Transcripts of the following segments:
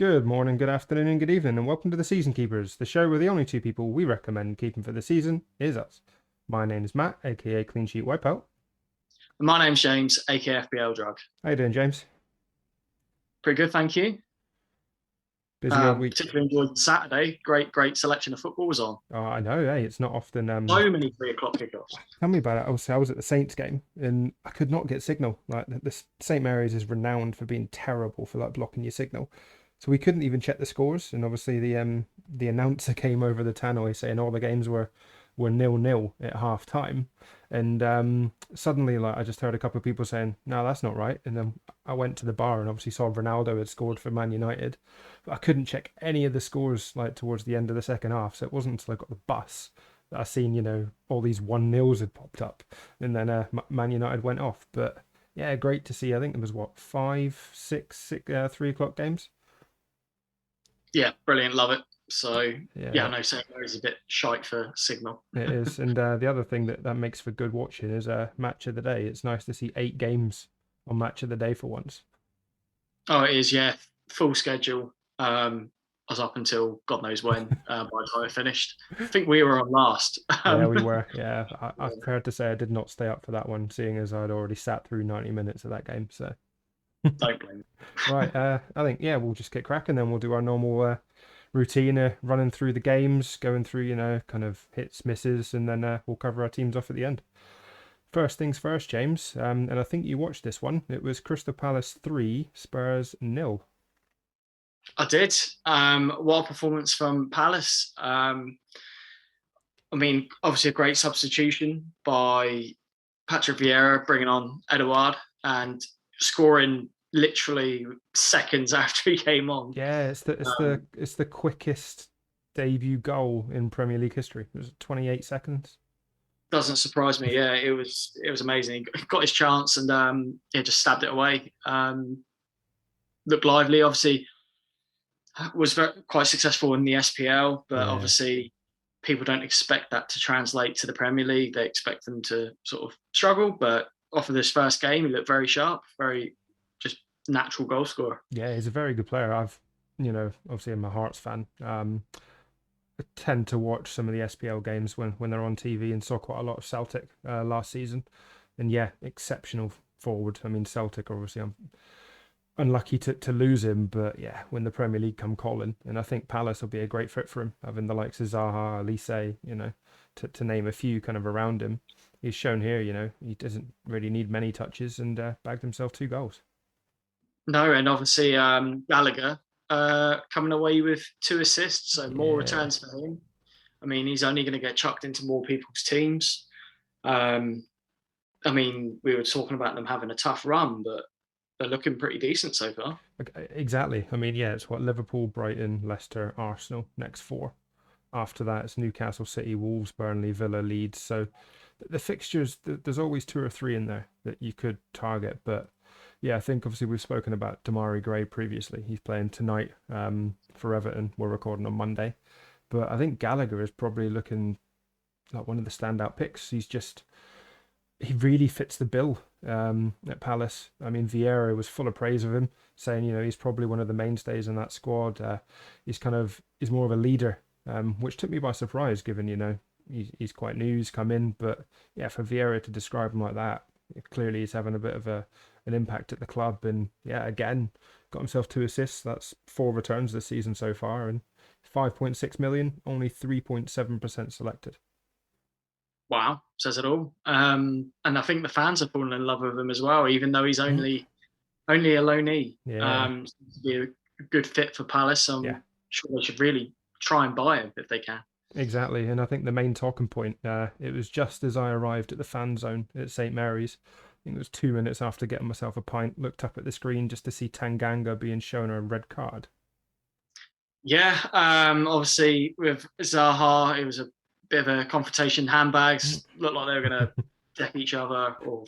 Good morning, good afternoon, and good evening, and welcome to the Season Keepers, the show where the only two people we recommend keeping for the season is us. My name is Matt, aka Clean Sheet Wipeout. My name's James, aka FBL Drug. How you doing, James? Pretty good, thank you. Busy old week. Particularly enjoyed Saturday. Great selection of football was on. Oh, I know, hey, it's not often. So many 3 o'clock kickoffs. Tell me about it. I was at the Saints game, and I could not get signal. Like the St Mary's is renowned for being terrible for like blocking your signal, so we couldn't even check the scores. And obviously the announcer came over the tannoy saying all the games were 0-0 at half time. And suddenly, like, I just heard a couple of people saying, "No, that's not right." And then I went to the bar and obviously saw Ronaldo had scored for Man United, but I couldn't check any of the scores like towards the end of the second half. So it wasn't until I got the bus that I seen, all these 1-0s had popped up, and then Man United went off. But yeah, great to see. I think there was what 5, 6, 3 o'clock games. Yeah, brilliant, love it. So Yeah, I know St Mary's a bit shite for signal. it is. And the other thing that makes for good watching is match of the day. It's nice to see 8 games on match of the day for once. Oh, it is, yeah. Full schedule. I was up until God knows when by the time it finished. I think we were on last. Yeah, we were. Yeah, I've heard to say I did not stay up for that one, seeing as I'd already sat through 90 minutes of that game. So, Don't blame me. right, I think, yeah, we'll just get cracking, then we'll do our normal routine, running through the games, going through, kind of hits, misses, and then we'll cover our teams off at the end. First things first, James, and I think you watched this one. It was Crystal Palace 3, Spurs 0. I did. What a performance from Palace. Obviously a great substitution by Patrick Vieira, bringing on Edouard and scoring literally seconds after he came on. Yeah, it's the quickest debut goal in Premier League history. It was 28 seconds. Doesn't surprise me. Yeah, it was amazing. He got his chance and he just stabbed it away. Looked lively. Obviously, was quite successful in the SPL, but obviously people don't expect that to translate to the Premier League. They expect them to sort of struggle, but off of this first game, he looked very sharp, very just natural goal scorer. Yeah, he's a very good player. Obviously I'm a Hearts fan. I tend to watch some of the SPL games when they're on TV, and saw quite a lot of Celtic last season. And yeah, exceptional forward. I mean, Celtic, obviously, I'm unlucky to lose him, but yeah, when the Premier League come calling, and I think Palace will be a great fit for him, having the likes of Zaha, Elise, to name a few kind of around him. He's shown here, he doesn't really need many touches, and bagged himself 2 goals. No, and obviously Gallagher coming away with 2 assists, so more returns for him. I mean, he's only going to get chucked into more people's teams. We were talking about them having a tough run, but they're looking pretty decent so far. Exactly. I mean, yeah, it's what Liverpool, Brighton, Leicester, Arsenal next 4. After that, it's Newcastle, City, Wolves, Burnley, Villa, Leeds. So the fixtures, there's always 2 or 3 in there that you could target. But yeah, I think obviously we've spoken about Damari Gray previously. He's playing tonight for Everton. We're recording on Monday. But I think Gallagher is probably looking like one of the standout picks. He really fits the bill at Palace. I mean, Vieira was full of praise of him, saying, he's probably one of the mainstays in that squad. He's more of a leader, which took me by surprise, given, he's quite new, he's come in. But yeah, for Vieira to describe him like that, clearly he's having a bit of an impact at the club. And yeah, again, got himself 2 assists. That's 4 returns this season so far, and 5.6 million, only 3.7% selected. Wow, says it all. And I think the fans have fallen in love with him as well, even though he's only a loanee. Yeah. To be a good fit for Palace. I'm sure they should really try and buy him if they can. Exactly, and I think the main talking point, it was just as I arrived at the fan zone at St Mary's. I think it was 2 minutes after getting myself a pint, looked up at the screen just to see Tanganga being shown a red card. Yeah, obviously with Zaha, it was a bit of a confrontation. Handbags looked like they were going to deck each other or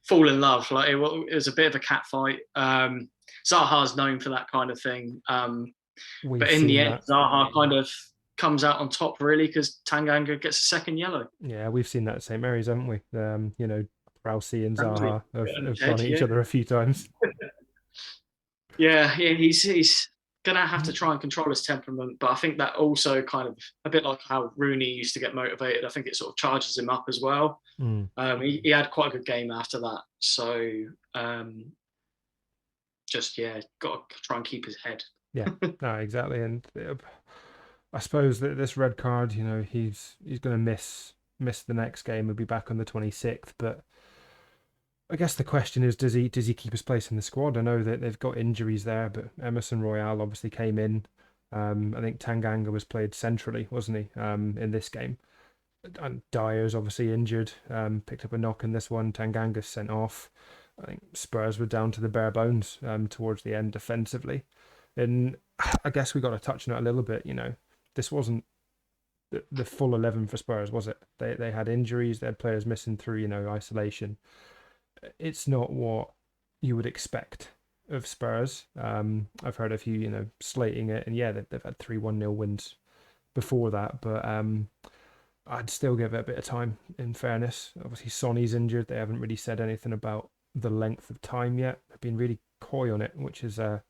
fall in love. Like it was a bit of a cat fight. Zaha's known for that kind of thing, but in the end, Zaha kind of comes out on top, really, because Tanganga gets a second yellow. Yeah, we've seen that at St Mary's, haven't we? Rousey and Zaha have gone at each other a few times. Yeah, he's going to have to try and control his temperament. But I think that also kind of, a bit like how Rooney used to get motivated, I think it sort of charges him up as well. Mm. He had quite a good game after that. So just, yeah, got to try and keep his head. Yeah, no, exactly. And I suppose that this red card, he's going to miss the next game. He'll be back on the 26th. But I guess the question is, does he keep his place in the squad? I know that they've got injuries there, but Emerson Royale obviously came in. I think Tanganga was played centrally, wasn't he, in this game? And Dyer's obviously injured, picked up a knock in this one. Tanganga's sent off. I think Spurs were down to the bare bones towards the end defensively. And I guess we got to touch on it a little bit. This wasn't the full 11 for Spurs, was it? They had injuries, they had players missing through, isolation. It's not what you would expect of Spurs. I've heard a few, slating it, and yeah, they've had 3-1-0 wins before that, but I'd still give it a bit of time, in fairness. Obviously, Sonny's injured. They haven't really said anything about the length of time yet. They've been really coy on it, which is, I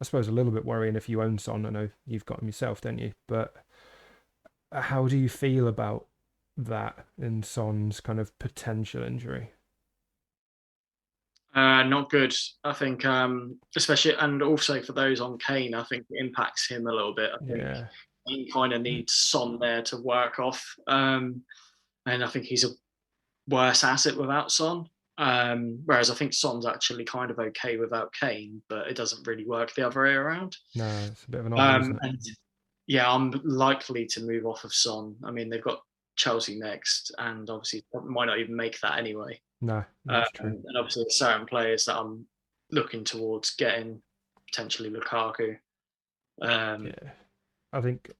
suppose, a little bit worrying if you own Son. I know you've got him yourself, don't you? But how do you feel about that in Son's kind of potential injury? Not good. I think, especially, and also for those on Kane, I think it impacts him a little bit. I think Yeah. he kind of needs Son there to work off. And I think he's a worse asset without Son. Whereas I think Son's actually kind of okay without Kane, but it doesn't really work the other way around. No, it's a bit of an odd, isn't it? And yeah, I'm likely to move off of Son. I mean, they've got Chelsea next, and obviously might not even make that anyway. No, that's true. And obviously, there's certain players that I'm looking towards getting, potentially Lukaku. Yeah, I think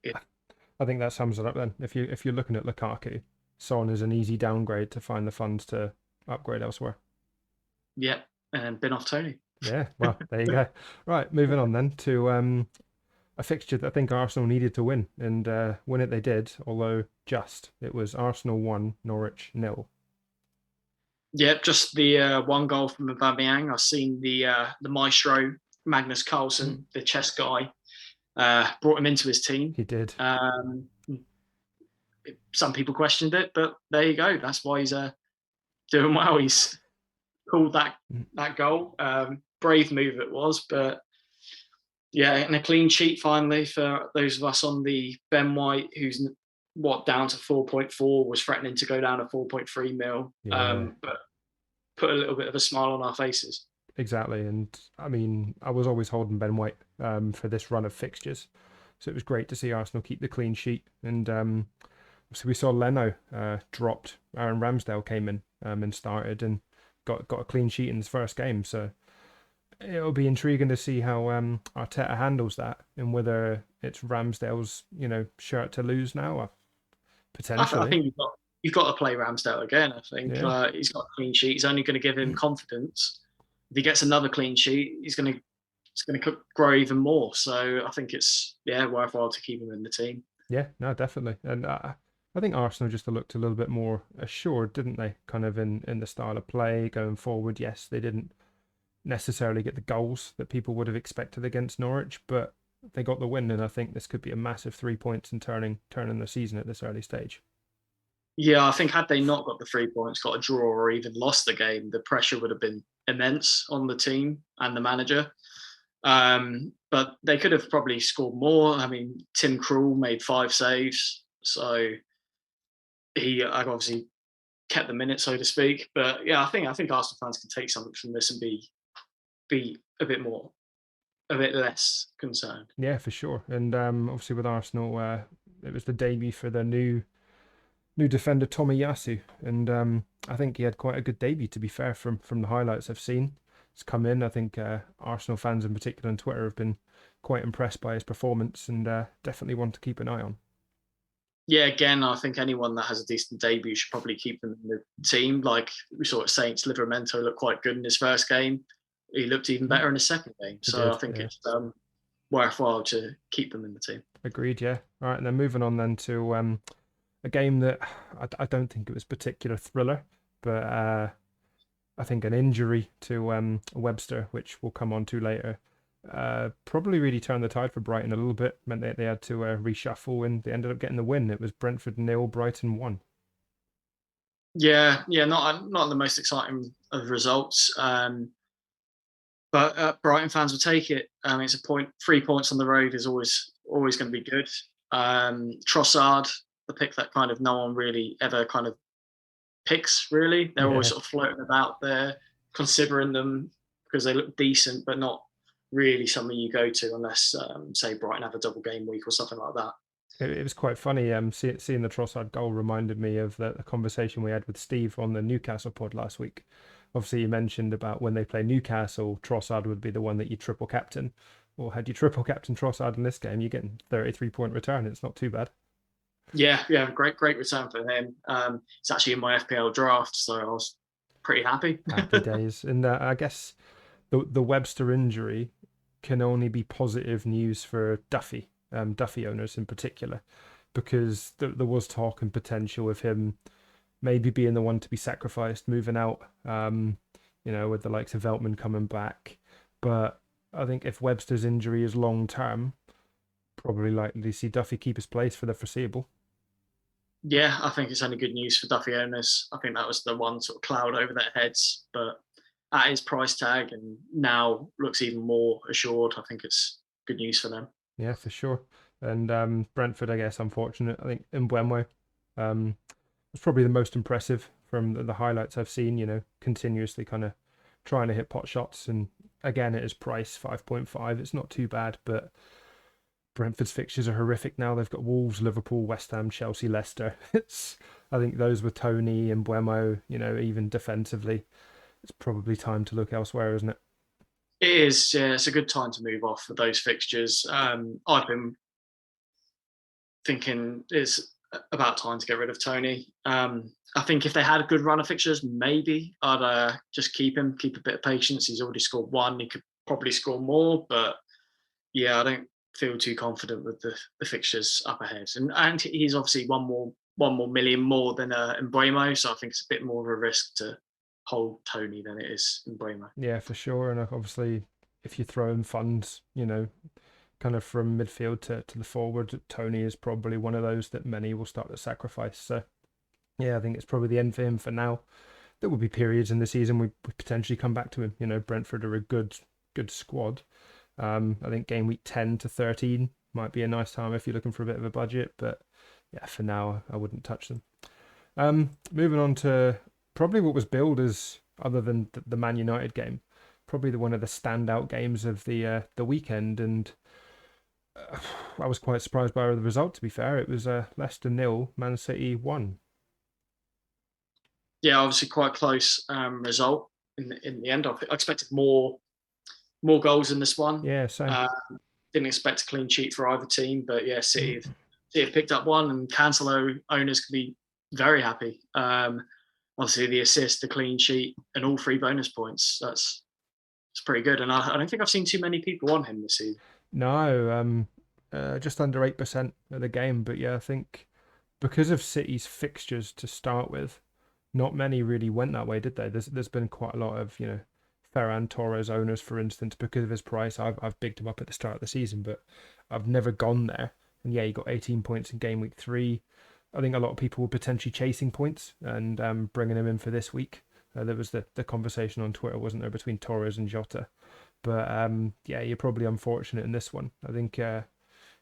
that sums it up. Then, if you're looking at Lukaku, Son is an easy downgrade to find the funds to upgrade elsewhere. Yeah, and bin off Tony. Yeah, well, there you go. Right, moving on then to a fixture that I think Arsenal needed to win, and win it they did, although just. It was Arsenal 1, Norwich 0. Yeah, just the one goal from Aubameyang. I've seen the maestro Magnus Carlsen, the chess guy, brought him into his team. He did. Some people questioned it, but there you go. That's why he's doing well. He's called that goal. Brave move it was, but yeah, and a clean sheet finally for those of us on the Ben White, who's down to 4.4, was threatening to go down to 4.3 mil. Yeah. But put a little bit of a smile on our faces. Exactly, and I mean, I was always holding Ben White for this run of fixtures, so it was great to see Arsenal keep the clean sheet. And obviously, we saw Leno dropped. Aaron Ramsdale came in and started and got a clean sheet in his first game. So it'll be intriguing to see how Arteta handles that, and whether it's Ramsdale's shirt to lose now. Potentially, I think you've got to play Ramsdale again. I think he's got a clean sheet. He's only going to give him confidence. If he gets another clean sheet, it's going to grow even more. So I think it's worthwhile to keep him in the team. Yeah, no, definitely. And I think Arsenal just looked a little bit more assured, didn't they? Kind of in the style of play going forward. Yes, they didn't necessarily get the goals that people would have expected against Norwich, but they got the win, and I think this could be a massive 3 points in turning the season at this early stage. Yeah, I think had they not got the 3 points, got a draw, or even lost the game, the pressure would have been immense on the team and the manager. But they could have probably scored more. I mean, Tim Krul made 5 saves, so he obviously kept the minute, so to speak. But yeah, I think Arsenal fans can take something from this and be a bit less concerned. Yeah, for sure. And obviously with Arsenal, it was the debut for the new defender Tomiyasu, and I think he had quite a good debut. To be fair, from the highlights I've seen, he's come in. I think Arsenal fans in particular on Twitter have been quite impressed by his performance, and definitely want to keep an eye on. Yeah, again, I think anyone that has a decent debut should probably keep them in the team. Like we saw at Saints, Livramento looked quite good in his first game. He looked even better in his second game. So I think it's worthwhile to keep them in the team. Agreed, yeah. All right, and then moving on then to a game that I don't think it was a particular thriller, but I think an injury to Webster, which we'll come on to later, Probably really turned the tide for Brighton a little bit. Meant that they had to reshuffle, and they ended up getting the win. It was Brentford 0, Brighton 1. Yeah, not the most exciting of results. But Brighton fans will take it. It's a point. 3 points on the road is always going to be good. Trossard, the pick that kind of no one really ever kind of picks. Really, they're always Yeah, sort of floating about there, considering them because they look decent, but not really something you go to unless, say, Brighton have a double game week or something like that. it was quite funny. Seeing the Trossard goal reminded me of the conversation we had with Steve on the Newcastle pod last week. Obviously, you mentioned about when they play Newcastle, Trossard would be the one that you triple captain. Or had you triple captain Trossard in this game, you're getting 33-point return. It's not too bad. Yeah, great return for him. It's actually in my FPL draft, so I was pretty happy. Happy days. And I guess the Webster injury can only be positive news for Duffy owners in particular, because there was talk and potential of him maybe being the one to be sacrificed, moving out, with the likes of Veltman coming back. But I think if Webster's injury is long term, probably likely to see Duffy keep his place for the foreseeable. Yeah, I think it's only good news for Duffy owners. I think that was the one sort of cloud over their heads, but at his price tag and now looks even more assured, I think it's good news for them. Yeah, for sure. And Brentford, I guess, unfortunate. I think Mbeumo was probably the most impressive from the highlights I've seen. Continuously kind of trying to hit pot shots, and again, at his price 5.5, it's not too bad. But Brentford's fixtures are horrific now. They've got Wolves, Liverpool, West Ham, Chelsea, Leicester. I think those with Tony and Mbeumo, even defensively, it's probably time to look elsewhere, isn't it? It is, yeah, it's a good time to move off for those fixtures. I've been thinking it's about time to get rid of Tony. I think if they had a good run of fixtures, maybe I'd just keep him, keep a bit of patience. He's already scored one. He could probably score more, but yeah, I don't feel too confident with the fixtures up ahead. And he's obviously one more million more than Mbeumo, so I think it's a bit more of a risk to hold Tony than it is Mbeumo. Yeah, for sure. And obviously, if you throw in funds, kind of from midfield to the forward, Tony is probably one of those that many will start to sacrifice. So, yeah, I think it's probably the end for him for now. There will be periods in the season we potentially come back to him. Brentford are a good squad. I think game week 10 to 13 might be a nice time if you're looking for a bit of a budget. But yeah, for now, I wouldn't touch them. Moving on to probably what was billed as, other than the Man United game, probably one of the standout games of the weekend, and I was quite surprised by the result. To be fair, it was Leicester 0, Man City 1. Yeah, obviously quite close result in the end. I expected more goals in this one. Yeah, same. Uh, didn't expect a clean sheet for either team, but yeah, City have picked up one, and Cancelo owners can be very happy. Obviously, the assist, the clean sheet, and all three bonus points. It's pretty good, and I don't think I've seen too many people on him this season. No, just under 8% of the game, but yeah, I think because of City's fixtures to start with, not many really went that way, did they? There's been quite a lot of Ferran Torres owners, for instance, because of his price. I've bigged him up at the start of the season, but I've never gone there. And yeah, he got 18 points in game week 3. I think a lot of people were potentially chasing points and bringing him in for this week. There was the conversation on Twitter, wasn't there, between Torres and Jota. But yeah, you're probably unfortunate in this one. I think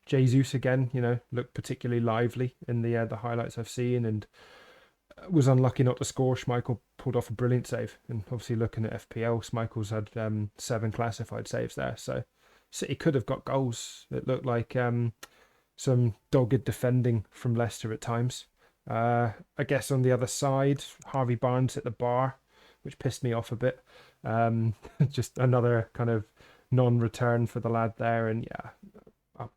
Jesus again, looked particularly lively in the highlights I've seen, and was unlucky not to score. Schmeichel pulled off a brilliant save, and obviously looking at FPL, Schmeichel's had 7 classified saves there, so City could have got goals. It looked like some dogged defending from Leicester at times. I guess on the other side, Harvey Barnes hit the bar, which pissed me off a bit. Just another kind of non-return for the lad there, and yeah,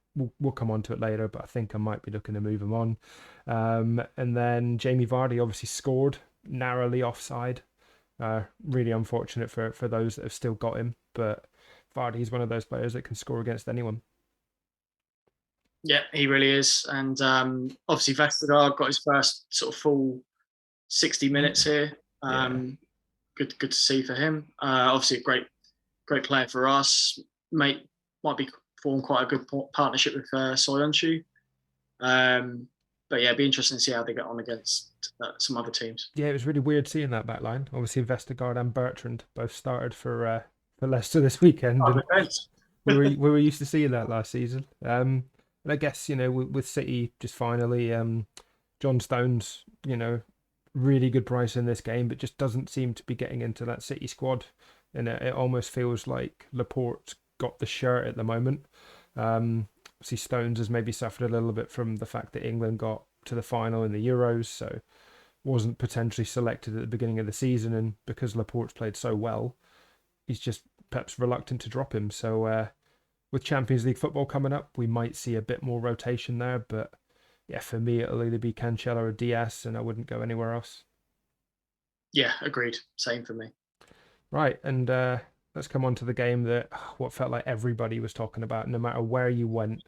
we'll come on to it later, but I think I might be looking to move him on. And then Jamie Vardy obviously scored, narrowly offside. Really unfortunate for those that have still got him, but Vardy's one of those players that can score against anyone. Yeah, he really is, and obviously Vestergaard got his first sort of full 60 minutes here. Yeah, Good to see for him. Obviously, a great player for us. Mate might be form quite a good partnership with Soyuncu. But yeah, it'd be interesting to see how they get on against some other teams. Yeah, it was really weird seeing that back line. Obviously, Vestergaard and Bertrand both started for Leicester this weekend, Oh, and depends. we were used to seeing that last season. And I guess with City just finally, John Stones, really good price in this game, but just doesn't seem to be getting into that City squad, and it almost feels like Laporte's got the shirt at the moment. See, Stones has maybe suffered a little bit from the fact that England got to the final in the Euros, so wasn't potentially selected at the beginning of the season, and because Laporte's played so well, he's just perhaps reluctant to drop him. So with Champions League football coming up, we might see a bit more rotation there, but yeah, for me it'll either be Cancelo or Diaz, and I wouldn't go anywhere else. Yeah, agreed. Same for me. Right, and let's come on to the game that what felt like everybody was talking about. No matter where you went,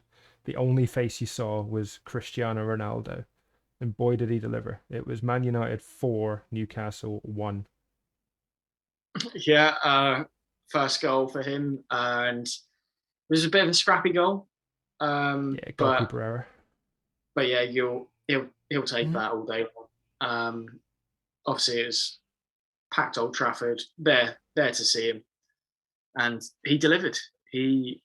the only face you saw was Cristiano Ronaldo. And boy, did he deliver. It was Man United 4, Newcastle 1. Yeah, first goal for him, and it was a bit of a scrappy goal. Yeah, But goalkeeper error. yeah, he'll take Mhm. that all day long. Obviously, it was packed Old Trafford, there to see him, and he delivered. He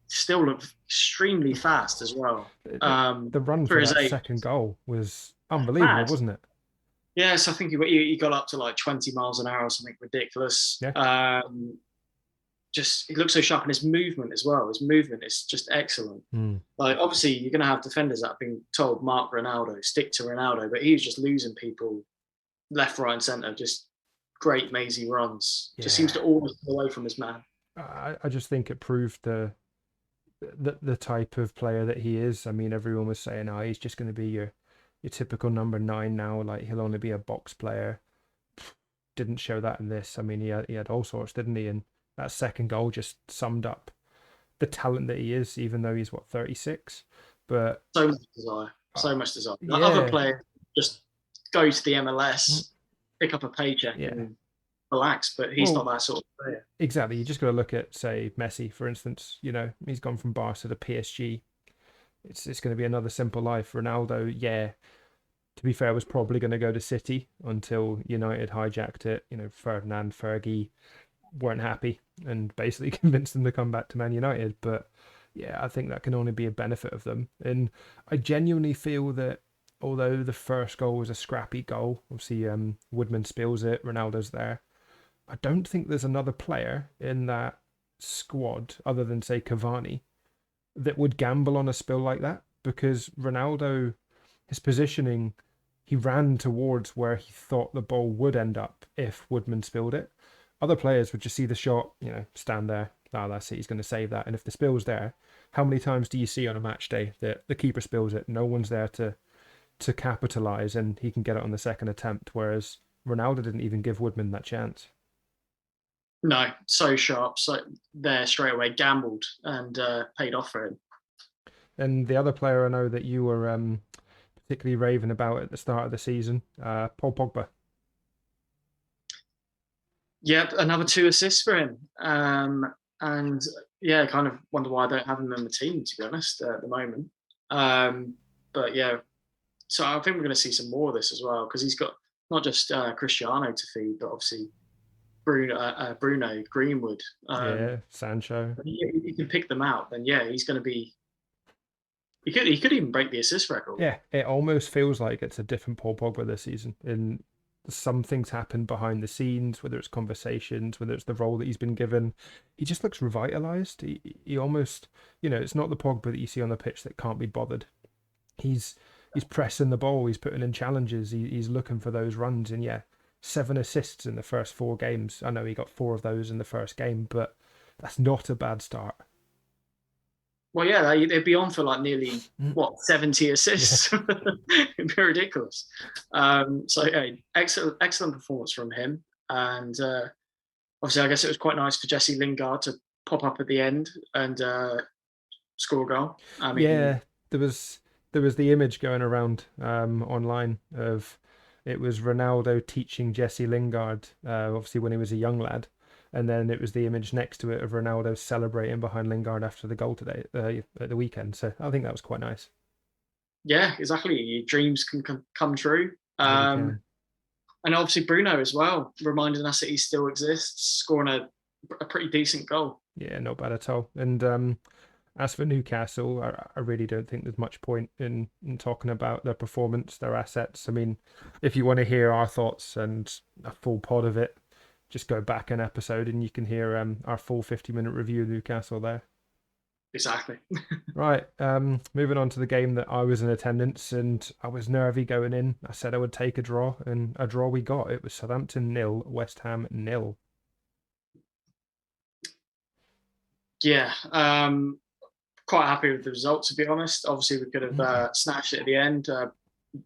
still looked extremely fast as well. The run For for his that age, second goal was unbelievable, mad. wasn't it? Yes, I think he got up to like 20 miles an hour or something ridiculous. Yeah. Just he looks so sharp, and his movement as well. His movement is just excellent. Mm. Like obviously you're going to have defenders that have been told mark Ronaldo, stick to Ronaldo, but he was just losing people left, right, and centre. Just great mazy runs. Just seems Yeah. to always get away from his man. I just think it proved the type of player that he is. I mean, everyone was saying, "Oh, he's just going to be your typical number 9 now. Like he'll only be a box player." Didn't show that in this. I mean, he had all sorts, didn't he? And that second goal just summed up the talent that he is, even though he's what 36. But So much desire. uh, So much desire. Like other yeah, players just go to the mm, MLS, pick up a paycheck, yeah. and relax. But he's not Well, that sort of player. exactly. You just got to look at, say, Messi, for instance. He's gone from Barca to PSG. It's going to be another simple life. Ronaldo, yeah, to be fair, was probably going to go to City until United hijacked it. Ferdinand, Fergie weren't happy and basically convinced them to come back to Man United. But yeah, I think that can only be a benefit of them. And I genuinely feel that although the first goal was a scrappy goal, obviously Woodman spills it, Ronaldo's there. I don't think there's another player in that squad other than say Cavani that would gamble on a spill like that because Ronaldo, his positioning, he ran towards where he thought the ball would end up if Woodman spilled it. Other players would just see the shot, stand there. Oh, that's it. He's going to save that. And if the spill's there, how many times do you see on a match day that the keeper spills it? No one's there to capitalize, and he can get it on the second attempt. Whereas Ronaldo didn't even give Woodman that chance. No, so sharp, so there straight away, gambled and paid off for him. And the other player I know that you were particularly raving about at the start of the season, Paul Pogba. Yep, another 2 assists for him. And yeah, kind of wonder why I don't have him in the team, to be honest, at the moment. But yeah, so I think we're going to see some more of this as well because he's got not just Cristiano to feed, but obviously Bruno, Greenwood. Yeah, Sancho. He can pick them out, then yeah, he's going to be. He could even break the assist record. Yeah, it almost feels like it's a different Paul Pogba this season. In some things happen behind the scenes, whether it's conversations, whether it's the role that he's been given. He just looks revitalized. He almost, it's not the Pogba that you see on the pitch that can't be bothered. He's pressing the ball. He's putting in challenges. He's looking for those runs. And yeah, 7 assists in the first 4 games. I know he got 4 of those in the first game, but that's not a bad start. Well, yeah, they'd be on for like nearly Mm. 70 Yeah. assists. It'd be ridiculous. So yeah, excellent performance from him, and obviously, I guess it was quite nice for Jesse Lingard to pop up at the end and score a goal. I mean, Yeah, there was the image going around online of it was Ronaldo teaching Jesse Lingard, obviously when he was a young lad, And then it was the image next to it of Ronaldo celebrating behind Lingard after the goal today at the weekend. So I think that was quite nice. Yeah, exactly. Your dreams can come true. Really can. And obviously Bruno as well, reminding us that he still exists, scoring a pretty decent goal. Yeah, not bad at all. And as for Newcastle, I really don't think there's much point in talking about their performance, their assets. I mean, if you want to hear our thoughts and a full pod of it, just go back an episode and you can hear our full 50-minute review of Newcastle there. Exactly. Right, moving on to the game that I was in attendance, and I was nervy going in. I said I would take a draw, and a draw we got. It was Southampton 0, West Ham 0. Yeah, quite happy with the result, to be honest. Obviously, we could have snatched it at the end.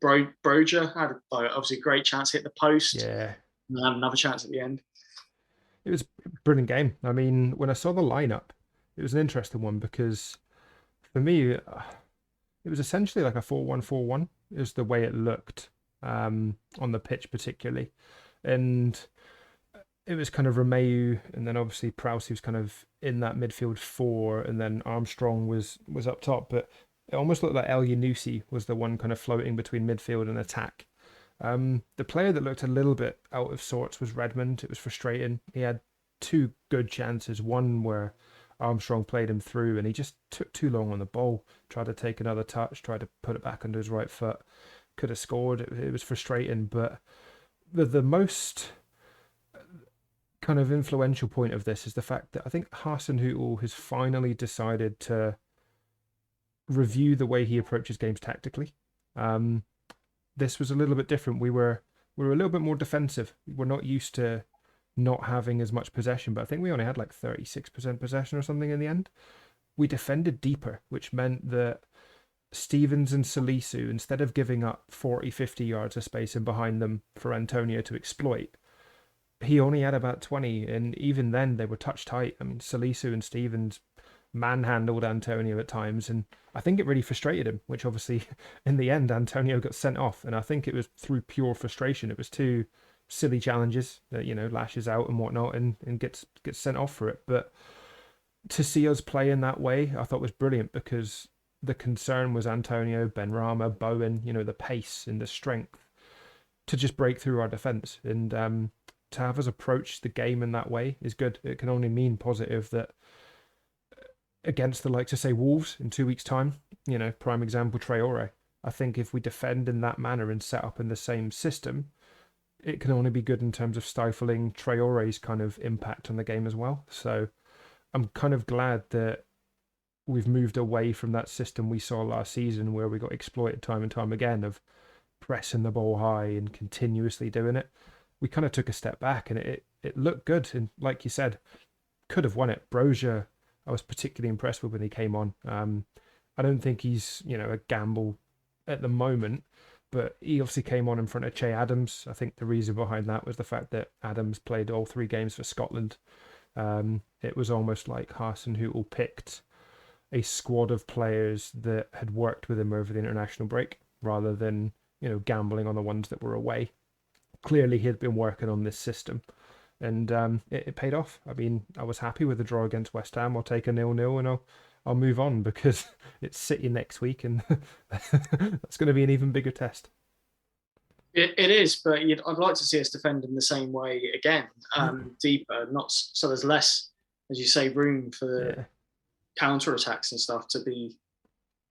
Broja had obviously a great chance, hit the post, Yeah, and had another chance at the end. it was a brilliant game. I mean, when I saw the lineup, it was an interesting one because for me, it was essentially like a 4-1-4-1 is the way it looked on the pitch, particularly. And it was kind of Romeu, and then obviously Prowse was kind of in that midfield four, and then Armstrong was up top. But it almost looked like El Yunusi was the one kind of floating between midfield and attack. The player that looked a little bit out of sorts was Redmond. It was frustrating. He had two good chances. One where Armstrong played him through, and he just took too long on the ball. Tried to take another touch, tried to put it back under his right foot. Could have scored. It was frustrating, but the most kind of influential point of this is the fact that I think Hasenhüttl has finally decided to review the way he approaches games tactically. This was a little bit different. We were a little bit more defensive. We're not used to not having as much possession, but I think we only had like 36% possession or something in the end. We defended deeper, which meant that Stevens and Salisu, instead of giving up 40, 50 yards of space in behind them for Antonio to exploit, he only had about 20, and even then they were touch tight. I mean, Salisu and Stevens manhandled Antonio at times, and I think it really frustrated him, which obviously in the end Antonio got sent off, and I think it was through pure frustration. It was two silly challenges that, lashes out and whatnot, and gets sent off for it. But to see us play in that way, I thought was brilliant, because the concern was Antonio, Benrahma, Bowen, the pace and the strength to just break through our defence. And to have us approach the game in that way is good. It can only mean positive that against the likes of, say, Wolves in 2 weeks' time, prime example, Traore. I think if we defend in that manner and set up in the same system, it can only be good in terms of stifling Traore's kind of impact on the game as well. So I'm kind of glad that we've moved away from that system we saw last season where we got exploited time and time again of pressing the ball high and continuously doing it. We kind of took a step back, and it looked good. And like you said, could have won it. Broja, I was particularly impressed with when he came on. I don't think he's, a gamble at the moment, but he obviously came on in front of Che Adams. I think the reason behind that was the fact that Adams played all 3 games for Scotland. It was almost like Hasenhüttl picked a squad of players that had worked with him over the international break rather than, gambling on the ones that were away. Clearly, he had been working on this system, and it paid off. I mean, I was happy with the draw against West Ham. I'll take a 0-0 and I'll move on, because it's City next week, and that's going to be an even bigger test. It is, but I'd like to see us defend in the same way again, deeper, not so there's less, as you say, room for counter attacks and stuff to be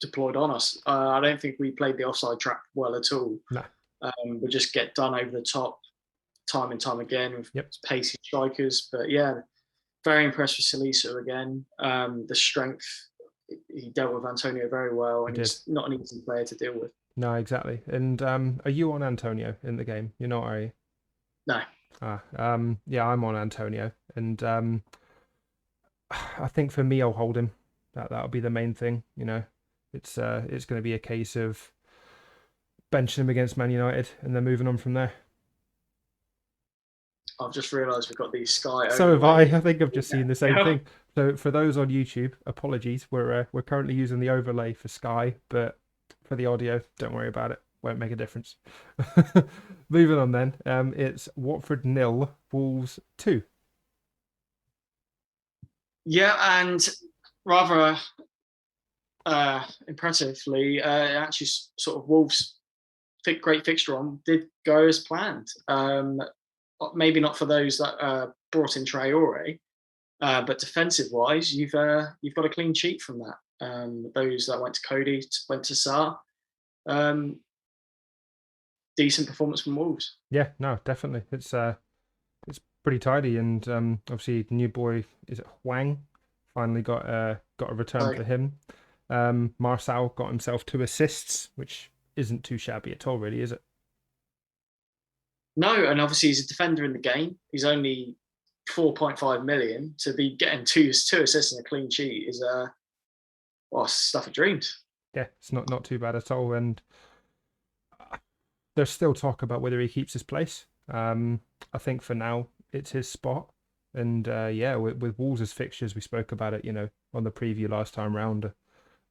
deployed on us. I don't think we played the offside trap well at all. No. We just get done over the top time and time again with pacey strikers. But yeah, very impressed with Salisu again. The strength, he dealt with Antonio very well, and he's not an easy player to deal with. No, exactly. And are you on Antonio in the game? You're not, are you? No. Yeah, I'm on Antonio, and I think for me, I'll hold him. That'll be the main thing. It's going to be a case of benching him against Man United and then moving on from there. I've just realised we've got these Sky. So have I. I think I've just seen the same thing. So for those on YouTube, apologies. We're currently using the overlay for Sky, but for the audio, don't worry about it. Won't make a difference. Moving on then. It's Watford 0, Wolves 2. Yeah, and rather impressively, actually sort of Wolves great fixture on did go as planned. Maybe not for those that brought in Traore, but defensive wise, you've got a clean sheet from that. Those that went to Cody went to Sar. Um, Decent performance from Wolves. Yeah, no, definitely. It's pretty tidy, and obviously the new boy, is it Huang, finally got a return So for him. Marçal got himself 2 assists, which isn't too shabby at all, really, is it? no, and obviously he's a defender in the game. He's only 4.5 million to be getting two assists and a clean sheet is well, stuff of dreams. Yeah, it's not too bad at all, and there's still talk about whether he keeps his place. I think for now it's his spot, and yeah, with Wolves' fixtures, we spoke about it, on the preview last time round.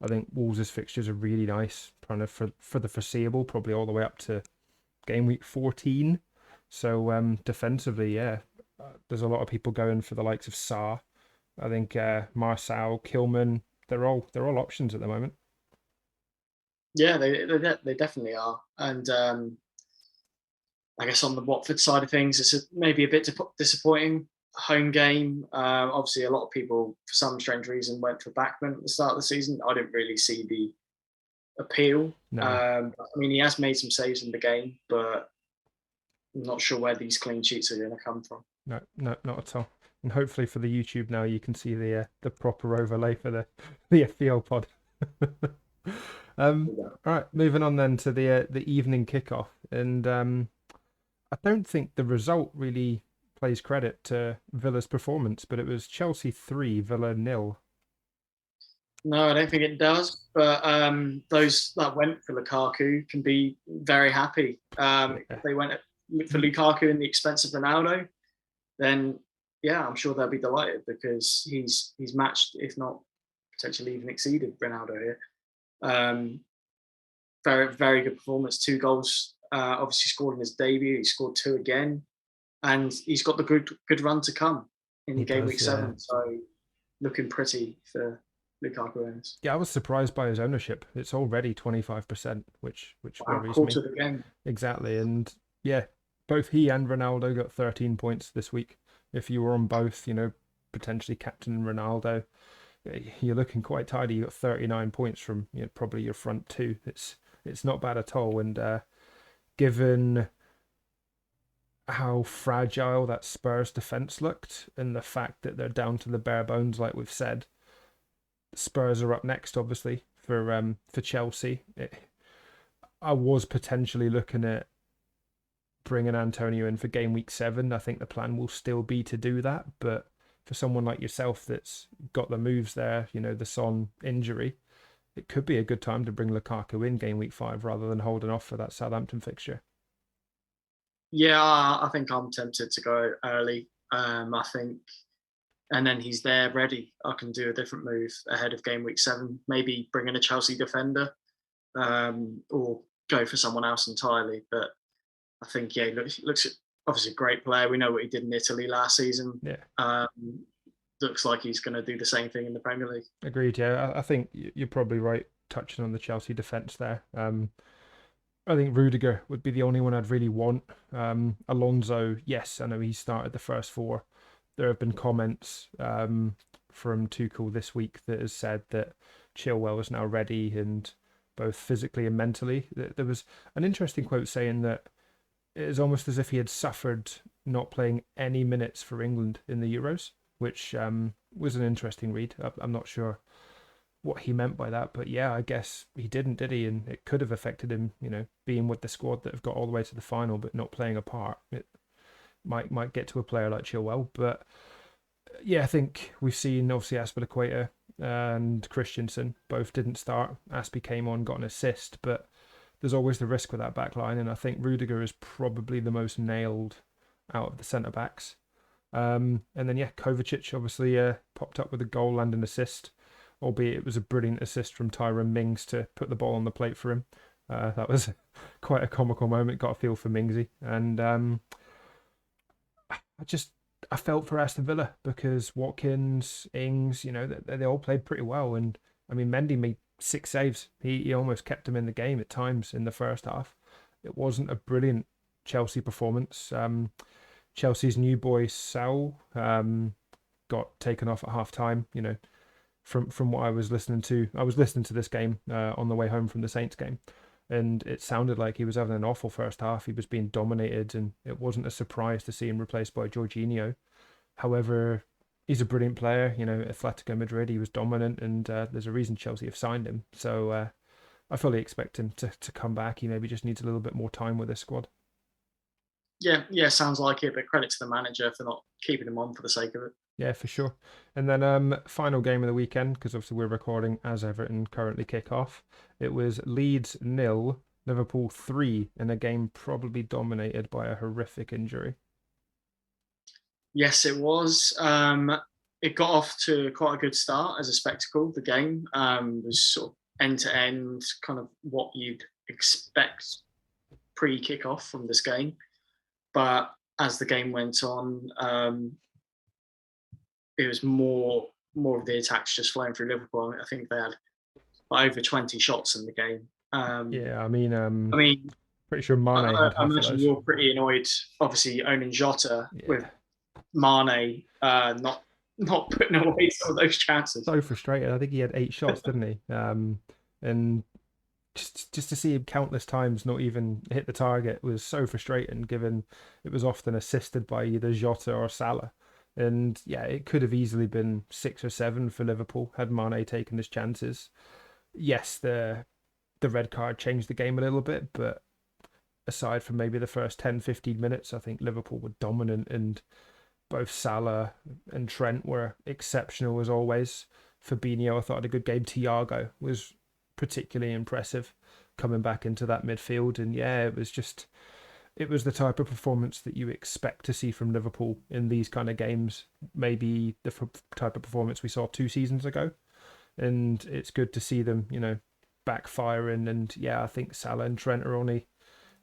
I think Wolves' fixtures are really nice, kind of for the foreseeable, probably all the way up to game week 14. So defensively, yeah, there's a lot of people going for the likes of Sarr. I think Marçal, Kilman, they're all options at the moment. Yeah, they definitely are. And I guess on the Watford side of things, it's maybe a bit disappointing. Home game. Obviously, a lot of people, for some strange reason, went for Backman at the start of the season. I didn't really see the appeal. No, I mean, he has made some saves in the game, but I'm not sure where these clean sheets are going to come from. no, no, not at all. And hopefully for the YouTube now, you can see the proper overlay for the FPL pod. Yeah. All right, moving on then to the evening kickoff, and I don't think the result really plays credit to Villa's performance, but it was Chelsea 3, Villa nil. No, I don't think it does. But those that went for Lukaku can be very happy. If Yeah, they went for Lukaku in the expense of Ronaldo, then yeah, I'm sure they'll be delighted because he's matched, if not potentially even exceeded Ronaldo here. Um, very good performance. 2 goals, obviously scored in his debut. He scored two again, and he's got the good run to come in he game week does. Yeah, 7. So looking pretty for Lukaku owners. yeah. I was surprised by his ownership. It's already 25%, which Wow, worries me. quarter of the game. Exactly, and yeah, both he and Ronaldo got 13 points this week. If you were on both, potentially captain Ronaldo, you're looking quite tidy. You got 39 points from probably your front two. It's not bad at all, and given how fragile that Spurs defense looked, and the fact that they're down to the bare bones, like we've said, Spurs are up next, obviously for Chelsea. I was potentially looking at bringing Antonio in for game week 7. I think the plan will still be to do that, but for someone like yourself that's got the moves there, the Son injury, it could be a good time to bring Lukaku in game week 5 rather than holding off for that Southampton fixture. Yeah, I think I'm tempted to go early. I think, and then he's there ready. I can do a different move ahead of game week 7. Maybe bring in a Chelsea defender, or go for someone else entirely. But I think yeah, he looks obviously a great player. We know what he did in Italy last season. Yeah, Looks like he's going to do the same thing in the Premier League. agreed. Yeah, I think you're probably right touching on the Chelsea defence there. I think Rudiger would be the only one I'd really want. Alonso, yes, I know he started the first 4. There have been comments from Tuchel this week that has said that Chilwell is now ready, and both physically and mentally. There was an interesting quote saying that it is almost as if he had suffered not playing any minutes for England in the Euros, which was an interesting read. I'm not sure what he meant by that, but yeah, I guess he didn't, did he? And it could have affected him, being with the squad that have got all the way to the final but not playing a part. It might get to a player like Chilwell, but yeah, I think we've seen obviously Aspilicueta and Christensen both didn't start. Aspie came on, got an assist, but there's always the risk with that back line, and I think Rudiger is probably the most nailed out of the centre backs. And then yeah, Kovacic obviously popped up with a goal and an assist, albeit it was a brilliant assist from Tyrone Mings to put the ball on the plate for him. That was quite a comical moment. Got a feel for Mingsy, and I just I felt for Aston Villa because Watkins, Ings, they all played pretty well. And I mean, Mendy made 6 saves. He almost kept him in the game at times in the first half. It wasn't a brilliant Chelsea performance. Chelsea's new boy Saul got taken off at half time. From what I was listening to this game on the way home from the Saints game, and it sounded like he was having an awful first half. He was being dominated, and it wasn't a surprise to see him replaced by Jorginho. However, he's a brilliant player. Atletico Madrid, he was dominant, and there's a reason Chelsea have signed him. So I fully expect him to come back. He maybe just needs a little bit more time with this squad. Yeah, sounds like it. But credit to the manager for not keeping him on for the sake of it. Yeah, for sure. And then final game of the weekend, because obviously we're recording as Everton currently kick off. It was Leeds 0, Liverpool 3 in a game probably dominated by a horrific injury. Yes, it was. It got off to quite a good start as a spectacle. The game was sort of end to end, kind of what you'd expect pre-kickoff from this game. But as the game went on, it was more of the attacks just flowing through Liverpool. I think they had over 20 shots in the game. Yeah, I mean, pretty sure Mane had I half of imagine those. you're pretty annoyed, obviously owning Jota Yeah. with Mane not putting away some of those chances. So frustrated. I think he had 8 shots, didn't he? And just to see him countless times not even hit the target was so frustrating, given it was often assisted by either Jota or Salah. And yeah, it could have easily been 6 or 7 for Liverpool had Mane taken his chances. Yes, the red card changed the game a little bit, but aside from maybe the first 10, 15 minutes, I think Liverpool were dominant, and both Salah and Trent were exceptional as always. Fabinho, I thought, had a good game. Thiago was particularly impressive coming back into that midfield. And yeah, it was the type of performance that you expect to see from Liverpool in these kind of games. Maybe the type of performance we saw 2 seasons ago. And it's good to see them, backfiring. And yeah, I think Salah and Trent are only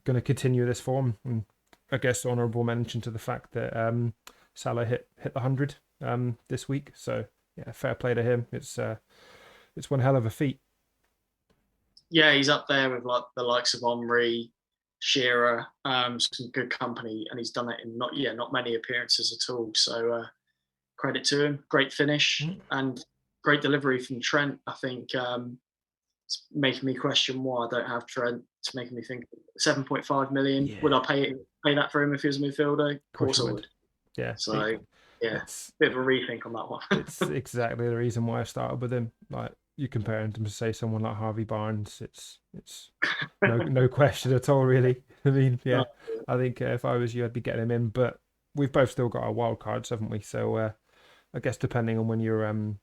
going to continue this form. And I guess honourable mention to the fact that Salah hit the 100 this week. So yeah, fair play to him. It's one hell of a feat. Yeah, he's up there with like the likes of Omri, Shearer, some good company, and he's done it in not many appearances at all. So credit to him. Great finish and great delivery from Trent. I think it's making me question why I don't have Trent. It's making me think 7.5 million. Yeah. Would I pay that for him if he was a midfielder? Of course I would. Yeah. So yeah, bit of a rethink on that one. It's exactly the reason why I started with him. Like, you compare him to say someone like Harvey Barnes, it's no question at all, really. I mean, yeah, I think if I was you, I'd be getting him in. But we've both still got our wild cards, haven't we? So I guess depending on when you're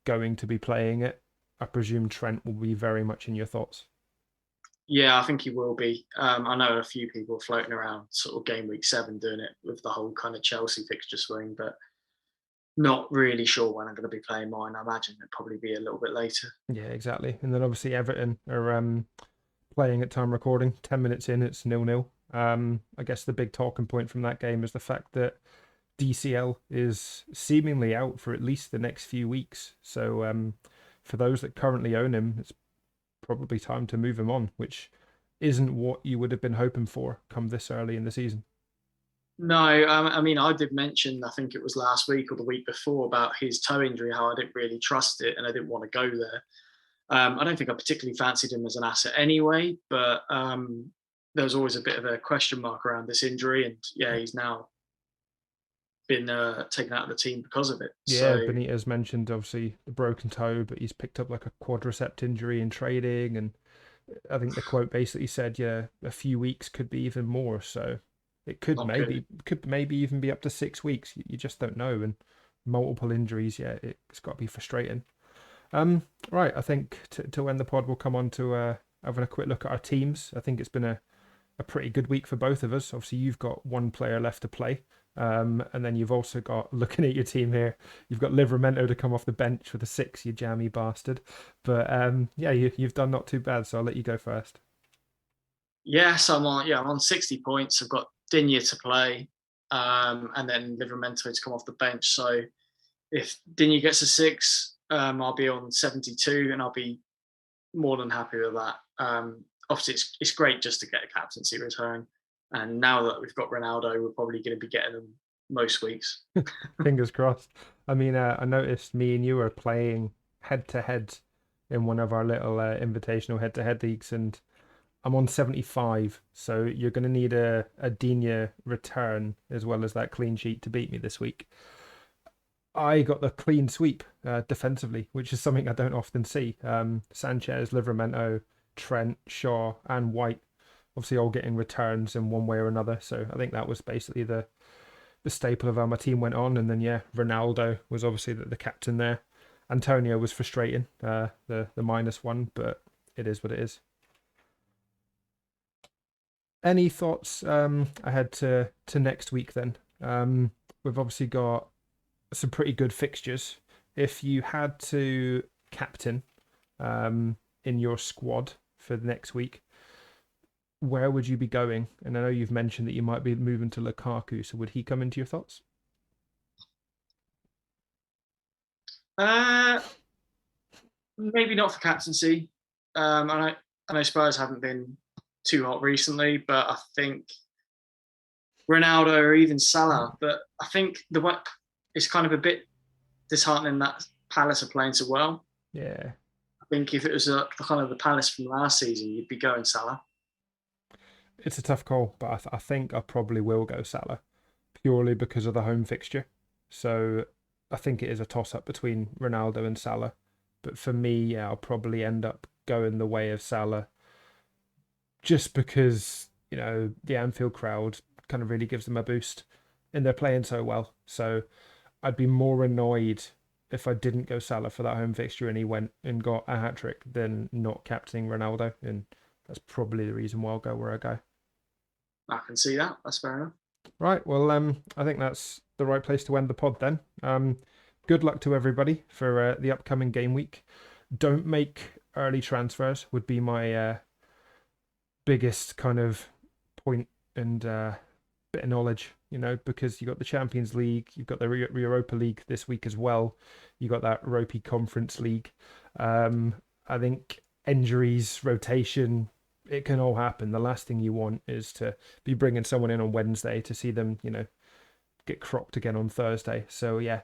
going to be playing it, I presume Trent will be very much in your thoughts. Yeah, I think he will be. I know a few people floating around sort of game week 7 doing it with the whole kind of Chelsea fixture swing, but not really sure when I'm going to be playing mine. I imagine it'll probably be a little bit later. Yeah, exactly. And then obviously Everton are playing at time recording. 10 minutes in, it's 0-0. I guess the big talking point from that game is the fact that DCL is seemingly out for at least the next few weeks. So for those that currently own him, it's probably time to move him on, which isn't what you would have been hoping for come this early in the season. No, I mean, I did mention, I think it was last week or the week before, about his toe injury, how I didn't really trust it and I didn't want to go there. I don't think I particularly fancied him as an asset anyway, but there was always a bit of a question mark around this injury. And yeah, he's now been taken out of the team because of it. Yeah, So Benitez mentioned obviously the broken toe, but he's picked up like a quadricep injury in trading. And I think the quote basically said, yeah, a few weeks could be even more. So it could maybe even be up to 6 weeks. You just don't know. And multiple injuries, yeah, it's got to be frustrating. Right, I think to end the pod, we'll come on to having a quick look at our teams. I think it's been a pretty good week for both of us. Obviously, you've got one player left to play. And then you've also got, looking at your team here, you've got Livramento to come off the bench with a 6, you jammy bastard. But yeah, you've done not too bad, so I'll let you go first. yes, I'm on 60 points. I've got Digne to play. and then Livramento to come off the bench. So if Digne gets a 6, I'll be on 72, and I'll be more than happy with that. Obviously, it's great just to get a captaincy return, and now that we've got Ronaldo, we're probably going to be getting them most weeks. Fingers crossed. I mean, I noticed me and you are playing head to head in one of our little invitational head to head leagues, and I'm on 75. So you're going to need a Digne return as well as that clean sheet to beat me this week. I got the clean sweep defensively, which is something I don't often see. Sanchez, Livramento, Trent, Shaw, and White, obviously all getting returns in one way or another. So I think that was basically the staple of how my team went on. And then yeah, Ronaldo was obviously the captain there. Antonio was frustrating, the -1, but it is what it is. Any thoughts ahead to next week then? We've obviously got some pretty good fixtures. If you had to captain in your squad for the next week, where would you be going? And I know you've mentioned that you might be moving to Lukaku, so would he come into your thoughts? Maybe not for captaincy. I know Spurs haven't been too hot recently, but I think Ronaldo or even Salah. But I think it's kind of a bit disheartening that Palace are playing so well. Yeah. I think if it was kind of the Palace from last season, you'd be going Salah. It's a tough call, but I think I probably will go Salah purely because of the home fixture. So I think it is a toss up between Ronaldo and Salah. But for me, yeah, I'll probably end up going the way of Salah just because, the Anfield crowd kind of really gives them a boost and they're playing so well. So I'd be more annoyed if I didn't go Salah for that home fixture and he went and got a hat trick than not captaining Ronaldo. And that's probably the reason why I'll go where I go. I can see that. That's fair enough. Right. Well, I think that's the right place to end the pod then. Good luck to everybody for the upcoming game week. Don't make early transfers would be my biggest kind of point and bit of knowledge, because you got the Champions League, you've got the Europa League this week as well. You got that ropey Conference League. I think injuries, rotation, it can all happen. The last thing you want is to be bringing someone in on Wednesday to see them, get crocked again on Thursday. So yeah,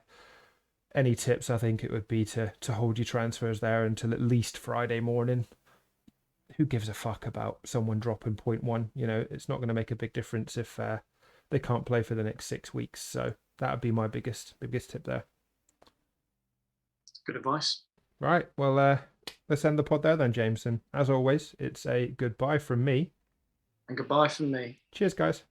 any tips? I think it would be to hold your transfers there until at least Friday morning. Who gives a fuck about someone dropping 0.1? It's not going to make a big difference if they can't play for the next 6 weeks. So that would be my biggest tip there. Good advice. Right. Well, let's end the pod there then, Jameson. As always, it's a goodbye from me. And goodbye from me. Cheers, guys.